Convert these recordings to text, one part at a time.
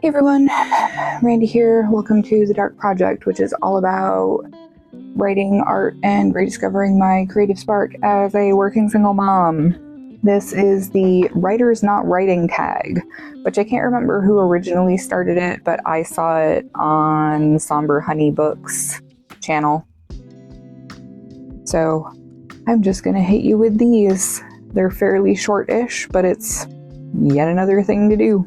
Hey everyone, Randy here. Welcome to the Darq Project, which is all about writing, art, and rediscovering my creative spark as a working single mom. This is the Writers Not Writing tag, which I can't remember who originally started it, but I saw it on Somber Honey Books channel. So I'm just gonna hit you with these. They're fairly short-ish, but it's yet another thing to do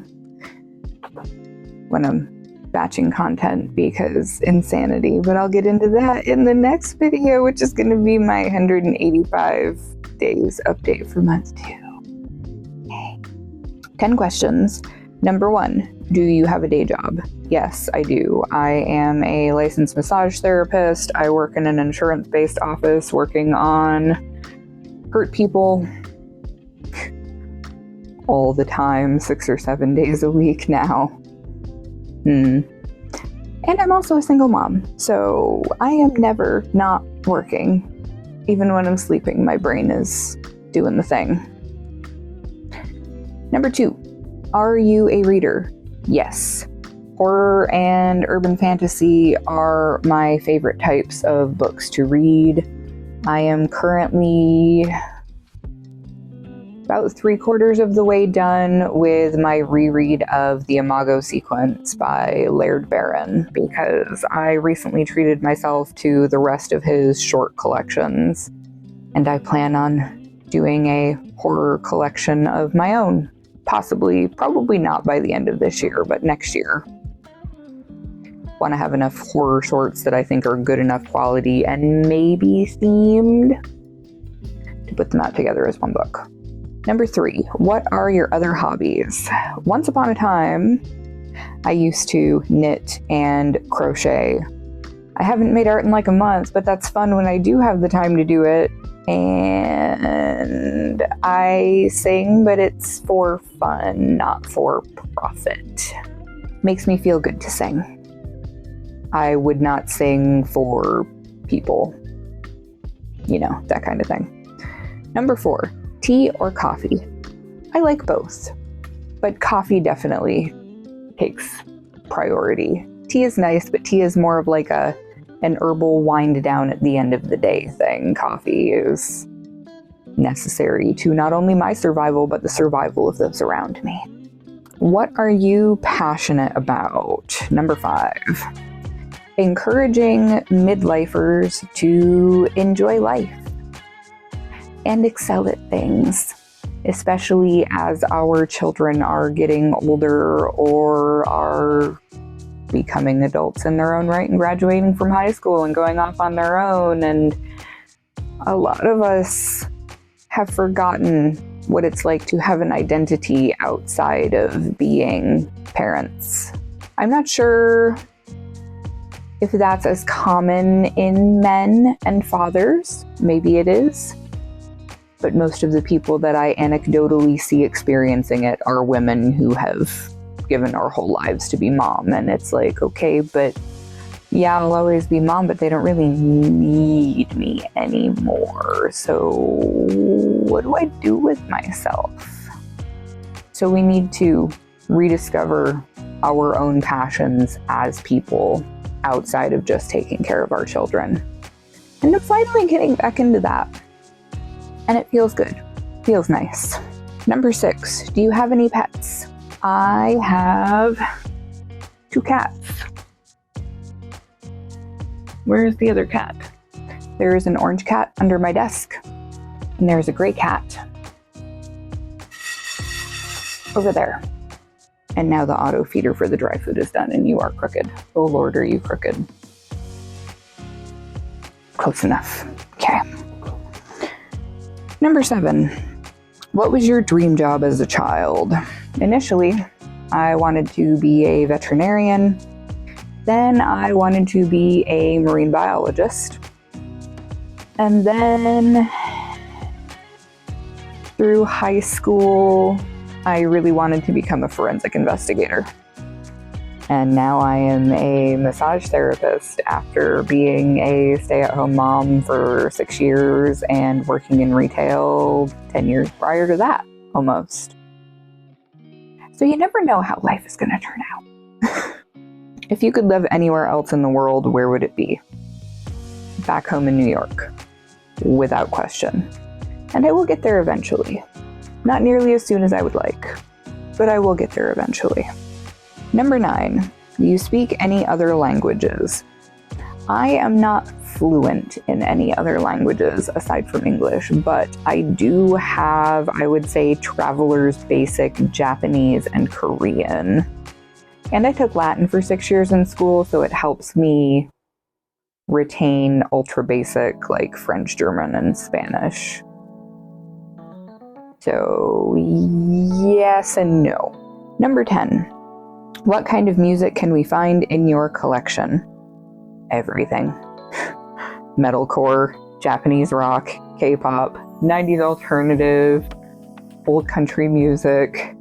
when I'm batching content because insanity, but I'll get into that in the next video, which is going to be my 185 days update for month 2. Okay. 10 questions. Number 1, do you have a day job? Yes, I do. I am a licensed massage therapist. I work in an insurance-based office working on hurt people all the time, 6 or 7 days a week now. And I'm also a single mom, so I am never not working. Even when I'm sleeping, my brain is doing the thing. Number 2, are you a reader? Yes. Horror and urban fantasy are my favorite types of books to read. I am currently about 3/4 of the way done with my reread of The Imago Sequence by Laird Barron, because I recently treated myself to the rest of his short collections, and I plan on doing a horror collection of my own. Probably not by the end of this year, but next year. Want to have enough horror shorts that I think are good enough quality and maybe themed to put them out together as one book. Number 3, what are your other hobbies? Once upon a time, I used to knit and crochet. I haven't made art in like a month, but that's fun when I do have the time to do it. And I sing, but it's for fun, not for profit. Makes me feel good to sing. I would not sing for people. You know, that kind of thing. Number 4, tea or coffee? I like both, but coffee definitely takes priority. Tea is nice, but tea is more of like an herbal wind down at the end of the day thing. Coffee is necessary to not only my survival, but the survival of those around me. What are you passionate about? Number 5, encouraging midlifers to enjoy life and excel at things, especially as our children are getting older or are becoming adults in their own right and graduating from high school and going off on their own. And a lot of us have forgotten what it's like to have an identity outside of being parents. I'm not sure if that's as common in men and fathers. Maybe it is. But most of the people that I anecdotally see experiencing it are women who have given our whole lives to be mom. And it's like, okay, but yeah, I'll always be mom, but they don't really need me anymore. So what do I do with myself? So we need to rediscover our own passions as people outside of just taking care of our children. And I'm finally getting back into that. And it feels good. Feels nice. Number 6, do you have any pets? I have 2 cats. Where's the other cat? There's an orange cat under my desk, and there's a gray cat over there. And now the auto feeder for the dry food is done, and you are crooked. Oh Lord, are you crooked? Close enough. Okay. Number 7, what was your dream job as a child? Initially, I wanted to be a veterinarian. Then I wanted to be a marine biologist. And then through high school, I really wanted to become a forensic investigator. And now I am a massage therapist after being a stay-at-home mom for 6 years and working in retail 10 years prior to that, almost. So you never know how life is going to turn out. If you could live anywhere else in the world, where would it be? Back home in New York, without question. And I will get there eventually. Not nearly as soon as I would like, but I will get there eventually. Number 9, do you speak any other languages? I am not fluent in any other languages aside from English, but I do have, I would say, traveler's basic Japanese and Korean. And I took Latin for 6 years in school, so it helps me retain ultra basic like French, German, and Spanish. So yes and no. Number 10, what kind of music can we find in your collection? Everything. Metalcore, Japanese rock, K-pop, 90s alternative, old country music,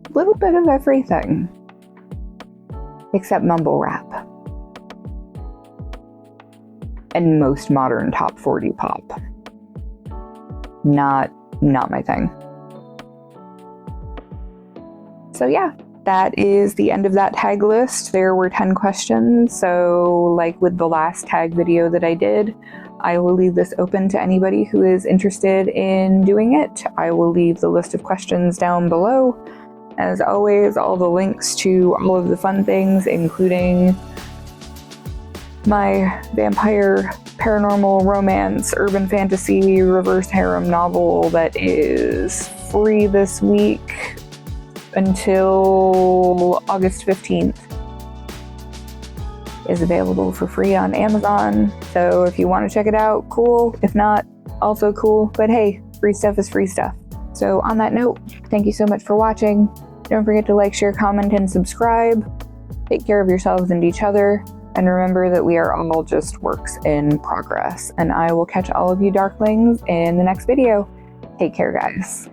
a little bit of everything. Except mumble rap. And most modern top 40 pop. Not my thing. So yeah, that is the end of that tag list. There were 10 questions, so like with the last tag video that I did, I will leave this open to anybody who is interested in doing it. I will leave the list of questions down below. As always, all the links to all of the fun things, including my vampire, paranormal, romance, urban fantasy, reverse harem novel that is free this week until August 15th, is available for free on Amazon. So if you want to check it out, cool. If not, also cool. But hey, free stuff is free stuff. So on that note, thank you so much for watching. Don't forget to like, share, comment, and subscribe. Take care of yourselves and each other. And remember that we are all just works in progress. And I will catch all of you Darklings in the next video. Take care, guys.